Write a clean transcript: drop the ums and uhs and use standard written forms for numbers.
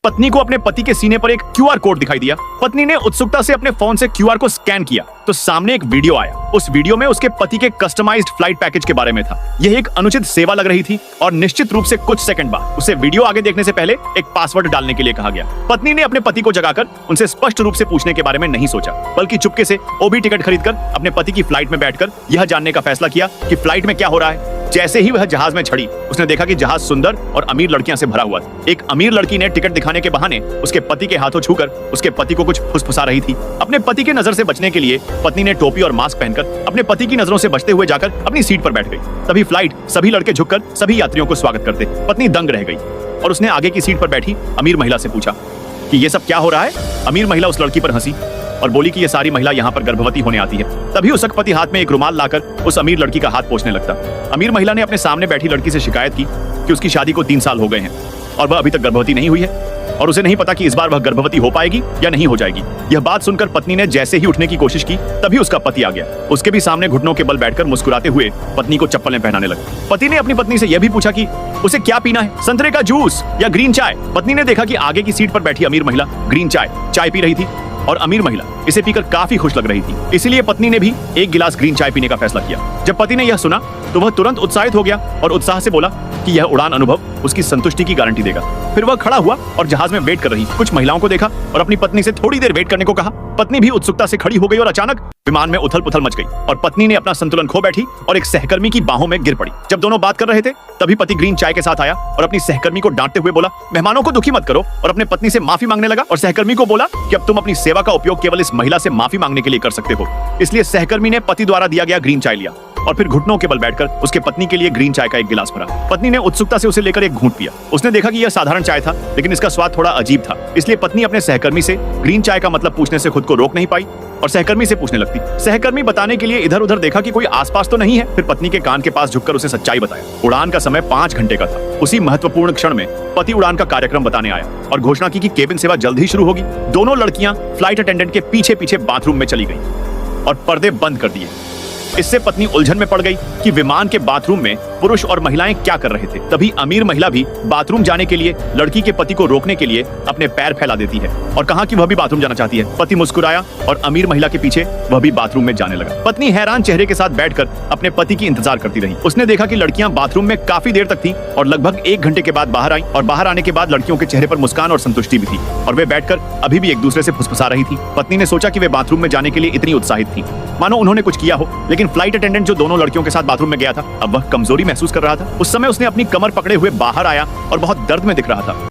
पत्नी को अपने पति के सीने पर एक क्यूआर कोड दिखाई दिया। पत्नी ने उत्सुकता से अपने फोन से क्यूआर को स्कैन किया तो सामने एक वीडियो आया। उस वीडियो में उसके पति के कस्टमाइज्ड फ्लाइट पैकेज के बारे में था। यह एक अनुचित सेवा लग रही थी और निश्चित रूप से कुछ सेकंड बाद उसे वीडियो आगे देखने से पहले एक पासवर्ड डालने के लिए कहा गया। पत्नी ने अपने पति को जगाकर उनसे स्पष्ट रूप से पूछने के बारे में नहीं सोचा, बल्कि चुपके से ओबी टिकट खरीदकर अपने पति की फ्लाइट में बैठकर यह जानने का फैसला किया कि फ्लाइट में क्या हो रहा है। जैसे ही वह जहाज में चढ़ी, उसने देखा कि जहाज सुंदर और अमीर लड़कियां से भरा हुआ था। एक अमीर लड़की ने टिकट दिखाने के बहाने उसके पति के हाथों छूकर उसके पति को कुछ फुसफुसा रही थी। अपने पति के नजर से बचने के लिए पत्नी ने टोपी और मास्क पहनकर अपने पति की नजरों से बचते हुए जाकर अपनी सीट पर बैठ गई। तभी फ्लाइट सभी लड़के झुककर सभी यात्रियों को स्वागत करते। पत्नी दंग रह गई और उसने आगे की सीट पर बैठी अमीर महिला से पूछा कि ये सब क्या हो रहा है। अमीर महिला उस लड़की पर हंसी और बोली कि ये सारी महिला यहाँ पर गर्भवती होने आती है। तभी उसका पति हाथ में एक रुमाल लाकर उस अमीर लड़की का हाथ पोंछने लगता। अमीर महिला ने अपने सामने बैठी लड़की से शिकायत की कि उसकी शादी को 3 साल हो गए हैं और वह अभी तक गर्भवती नहीं हुई है और उसे नहीं पता कि इस बार वह गर्भवती हो पाएगी या नहीं हो जाएगी। यह बात सुनकर पत्नी ने जैसे ही उठने की कोशिश की, तभी उसका पति आ गया। उसके भी सामने घुटनों के बल बैठकर मुस्कुराते हुए पत्नी को चप्पलें पहनाने लगा। पति ने अपनी पत्नी से यह भी पूछा कि उसे क्या पीना है, संतरे का जूस या ग्रीन चाय। पत्नी ने देखा कि आगे की सीट पर बैठी अमीर महिला ग्रीन चाय पी रही थी और अमीर महिला इसे पीकर काफी खुश लग रही थी। इसीलिए पत्नी ने भी एक गिलास ग्रीन चाय पीने का फैसला किया। जब पति ने यह सुना तो वह तुरंत उत्साहित हो गया और उत्साह से बोला कि यह उड़ान अनुभव उसकी संतुष्टि की गारंटी देगा। फिर वह खड़ा हुआ और जहाज में वेट कर रही कुछ महिलाओं को देखा और अपनी पत्नी से थोड़ी देर वेट करने को कहा। पत्नी भी उत्सुकता से खड़ी हो गई और अचानक विमान में उथल पुथल मच गई और पत्नी ने अपना संतुलन खो बैठी और एक सहकर्मी की बाहों में गिर पड़ी। जब दोनों बात कर रहे थे तभी पति ग्रीन चाय के साथ आया और अपनी सहकर्मी को डांटते हुए बोला, मेहमानों को दुखी मत करो, और अपने पत्नी से माफी मांगने लगा और सहकर्मी को बोला कि अब तुम अपनी सेवा का उपयोग केवल इस महिला से माफी मांगने के लिए कर सकते हो। इसलिए सहकर्मी ने पति द्वारा दिया गया ग्रीन चाय लिया और फिर घुटनों के बल बैठकर उसके पत्नी के लिए ग्रीन चाय का एक गिलास भरा। पत्नी ने उत्सुकता से उसे लेकर एक घूंट पिया। उसने देखा कि यह साधारण चाय था, लेकिन इसका स्वाद थोड़ा अजीब था। इसलिए पत्नी अपने सहकर्मी से ग्रीन चाय का मतलब पूछने से खुद को रोक नहीं पाई और सहकर्मी से पूछने लगती। सहकर्मी बताने के लिए इधर उधर देखा कि कोई आसपास तो नहीं है। फिर पत्नी के कान के पास झुककर उसे सच्चाई बताया। उड़ान का समय 5 घंटे का था। उसी महत्वपूर्ण क्षण में पति उड़ान का कार्यक्रम बताने आया और घोषणा की कि केबिन सेवा जल्द ही शुरू होगी। दोनों लड़कियां फ्लाइट अटेंडेंट के पीछे पीछे बाथरूम में चली गई और पर्दे बंद कर दिए। इससे पत्नी उलझन में पड़ गई कि विमान के बाथरूम में पुरुष और महिलाएं क्या कर रहे थे। तभी अमीर महिला भी बाथरूम जाने के लिए लड़की के पति को रोकने के लिए अपने पैर फैला देती है और कहा कि वह भी बाथरूम जाना चाहती है। पति मुस्कुराया और अमीर महिला के पीछे वह भी बाथरूम में जाने लगा। पत्नी हैरान चेहरे के साथ बैठकर अपने पति की इंतजार करती रही। उसने देखा कि लड़कियां बाथरूम में काफी देर तक थी और लगभग 1 घंटे के बाद बाहर आई और बाहर आने के बाद लड़कियों के चेहरे पर मुस्कान और संतुष्टि भी थी और वे बैठकर अभी भी एक दूसरे से फुसफुसा रही थी। पत्नी ने सोचा कि वे बाथरूम में जाने के लिए इतनी उत्साहित थी मानो उन्होंने कुछ किया हो, लेकिन फ्लाइट अटेंडेंट जो दोनों लड़कियों के साथ बाथरूम में गया था अब वह कमजोरी महसूस कर रहा था। उस समय उसने अपनी कमर पकड़े हुए बाहर आया और बहुत दर्द में दिख रहा था।